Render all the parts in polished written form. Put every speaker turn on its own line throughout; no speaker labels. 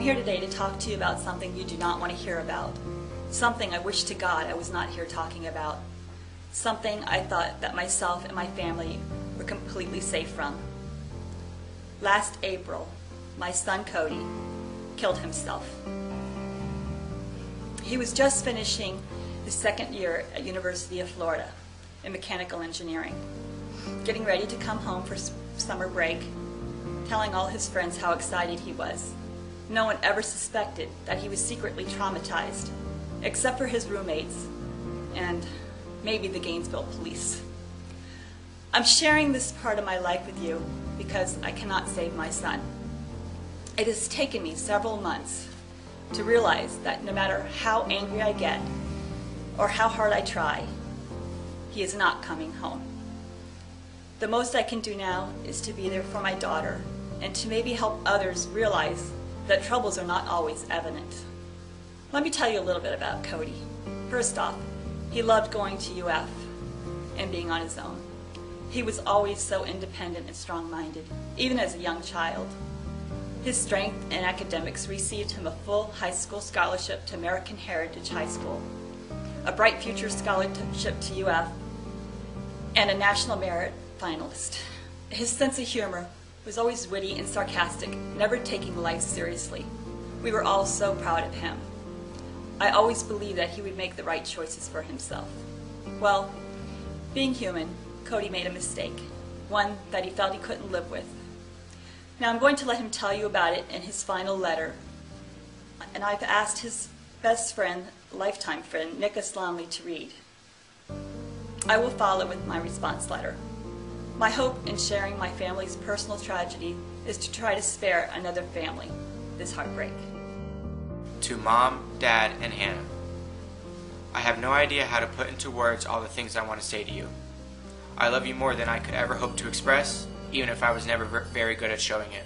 here today to talk to you about something you do not want to hear about. Something I wish to God I was not here talking about. Something I thought that myself and my family were completely safe from. Last April, my son Cody killed himself. He was just finishing his second year at University of Florida in mechanical engineering, getting ready to come home for summer break, telling all his friends how excited he was. No one ever suspected that he was secretly traumatized, except for his roommates and maybe the Gainesville police. I'm sharing this part of my life with you because I cannot save my son. It has taken me several months to realize that no matter how angry I get or how hard I try, he is not coming home. The most I can do now is to be there for my daughter and to maybe help others realize that troubles are not always evident. Let me tell you a little bit about Cody. First off, he loved going to UF and being on his own. He was always so independent and strong-minded, even as a young child. His strength in academics received him a full high school scholarship to American Heritage High School, a Bright Future scholarship to UF, and a National Merit finalist. His sense of humor was always witty and sarcastic, never taking life seriously. We were all so proud of him. I always believed that he would make the right choices for himself. Well, being human, Cody made a mistake, one that he felt he couldn't live with. Now I'm going to let him tell you about it in his final letter, and I've asked his best friend, lifetime friend, Nick Aslanley, to read. I will follow with my response letter. My hope in sharing my family's personal tragedy is to try to spare another family this heartbreak.
To Mom, Dad, and Hannah. I have no idea how to put into words all the things I want to say to you. I love you more than I could ever hope to express, even if I was never very good at showing it.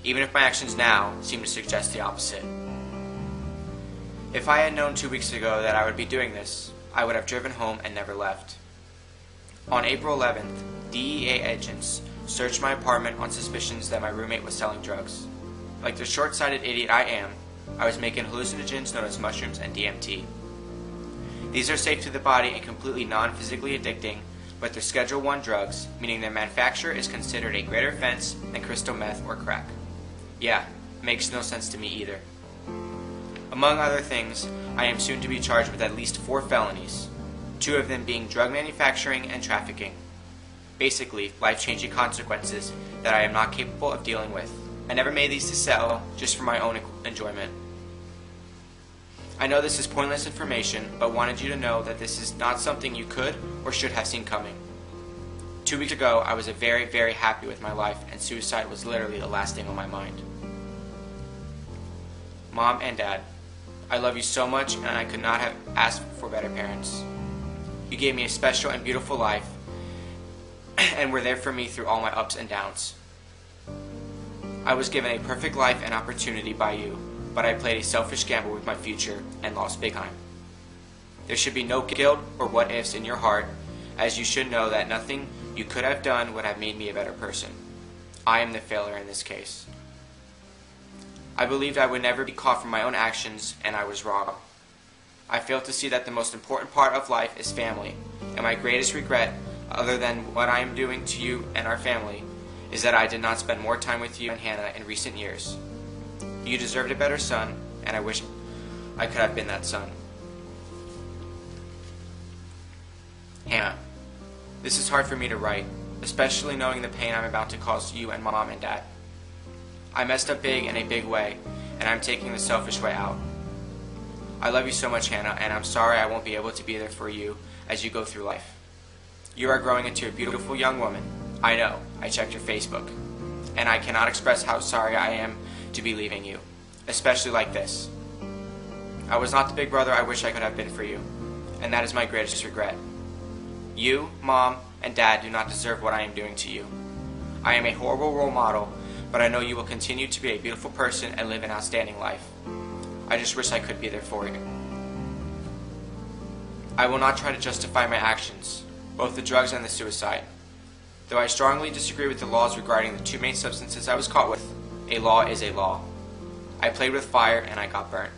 Even if my actions now seem to suggest the opposite. If I had known 2 weeks ago that I would be doing this, I would have driven home and never left. On April 11th, DEA agents searched my apartment on suspicions that my roommate was selling drugs. Like the short-sighted idiot I am, I was making hallucinogens known as mushrooms and DMT. These are safe to the body and completely non-physically addicting, but they're Schedule I drugs, meaning their manufacture is considered a greater offense than crystal meth or crack. Yeah, makes no sense to me either. Among other things, I am soon to be charged with at least 4 felonies, 2 of them being drug manufacturing and trafficking. Basically, life-changing consequences that I am not capable of dealing with. I never made these to sell, just for my own enjoyment. I know this is pointless information, but wanted you to know that this is not something you could or should have seen coming. 2 weeks ago, I was very, very happy with my life, and suicide was literally the last thing on my mind. Mom and Dad, I love you so much, and I could not have asked for better parents. You gave me a special and beautiful life, and were there for me through all my ups and downs. I was given a perfect life and opportunity by you, but I played a selfish gamble with my future and lost big time. There should be no guilt or what-ifs in your heart, as you should know that nothing you could have done would have made me a better person. I am the failure in this case. I believed I would never be caught for my own actions, and I was wrong. I failed to see that the most important part of life is family, and my greatest regret, other than what I am doing to you and our family, is that I did not spend more time with you and Hannah in recent years. You deserved a better son, and I wish I could have been that son. Hannah, this is hard for me to write, especially knowing the pain I'm about to cause you and Mom and Dad. I messed up big in a big way, and I'm taking the selfish way out. I love you so much, Hannah, and I'm sorry I won't be able to be there for you as you go through life. You are growing into a beautiful young woman. I know, I checked your Facebook, and I cannot express how sorry I am to be leaving you, especially like this. I was not the big brother I wish I could have been for you, and that is my greatest regret. You, Mom, and Dad do not deserve what I am doing to you. I am a horrible role model, but I know you will continue to be a beautiful person and live an outstanding life. I just wish I could be there for you. I will not try to justify my actions, both the drugs and the suicide. Though I strongly disagree with the laws regarding the 2 main substances I was caught with, a law is a law. I played with fire and I got burnt.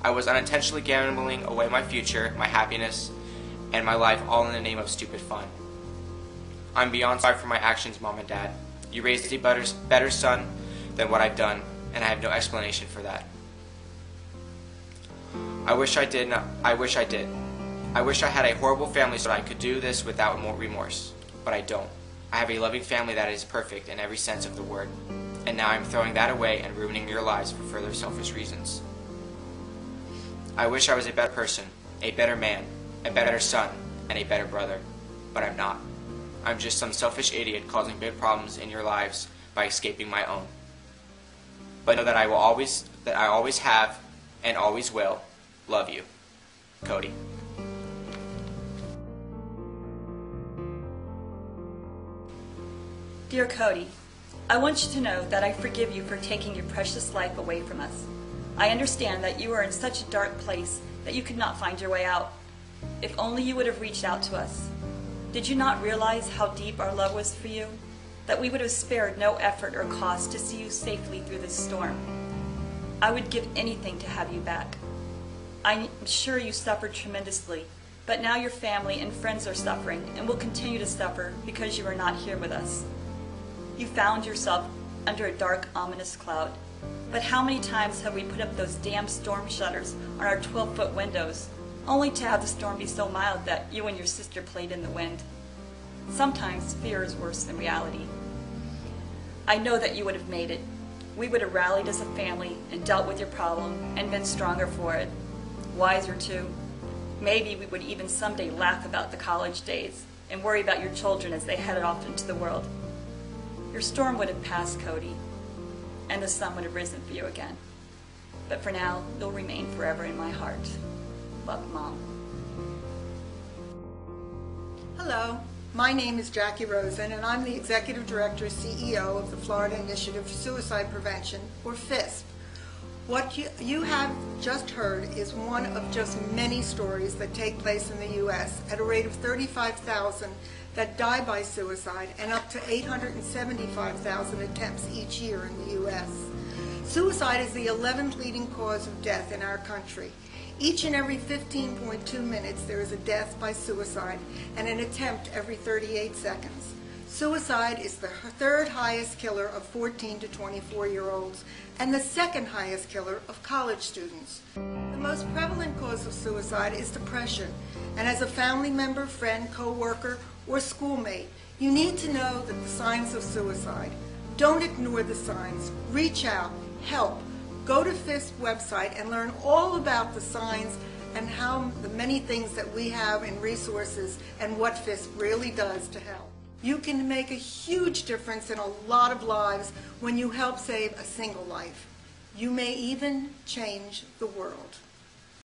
I was unintentionally gambling away my future, my happiness, and my life all in the name of stupid fun. I'm beyond sorry for my actions, Mom and Dad. You raised a better son than what I've done, and I have no explanation for that. I wish I did. I wish I had a horrible family so that I could do this without more remorse, but I don't. I have a loving family that is perfect in every sense of the word, and now I'm throwing that away and ruining your lives for further selfish reasons. I wish I was a better person, a better man, a better son, and a better brother, but I'm not. I'm just some selfish idiot causing big problems in your lives by escaping my own. But know that I always have, and always will, love you. Cody.
Dear Cody, I want you to know that I forgive you for taking your precious life away from us. I understand that you are in such a dark place that you could not find your way out. If only you would have reached out to us. Did you not realize how deep our love was for you? That we would have spared no effort or cost to see you safely through this storm? I would give anything to have you back. I'm sure you suffered tremendously, but now your family and friends are suffering and will continue to suffer because you are not here with us. You found yourself under a dark, ominous cloud. But how many times have we put up those damn storm shutters on our 12-foot windows, only to have the storm be so mild that you and your sister played in the wind? Sometimes fear is worse than reality. I know that you would have made it. We would have rallied as a family and dealt with your problem and been stronger for it. Wiser too. Maybe we would even someday laugh about the college days and worry about your children as they headed off into the world. Your storm would have passed, Cody, and the sun would have risen for you again. But for now, you'll remain forever in my heart. Love, Mom.
Hello, my name is Jackie Rosen, and I'm the Executive Director and CEO of the Florida Initiative for Suicide Prevention, or FISP. What you have just heard is one of just many stories that take place in the U.S. at a rate of 35,000 that die by suicide and up to 875,000 attempts each year in the U.S. Suicide is the 11th leading cause of death in our country. Each and every 15.2 minutes there is a death by suicide and an attempt every 38 seconds. Suicide is the third highest killer of 14 to 24-year-olds and the second highest killer of college students. The most prevalent cause of suicide is depression, and as a family member, friend, co-worker, or schoolmate, you need to know that the signs of suicide. Don't ignore the signs. Reach out. Help. Go to FISP website and learn all about the signs and how the many things that we have in resources and what FISP really does to help. You can make a huge difference in a lot of lives when you help save a single life. You may even change the world.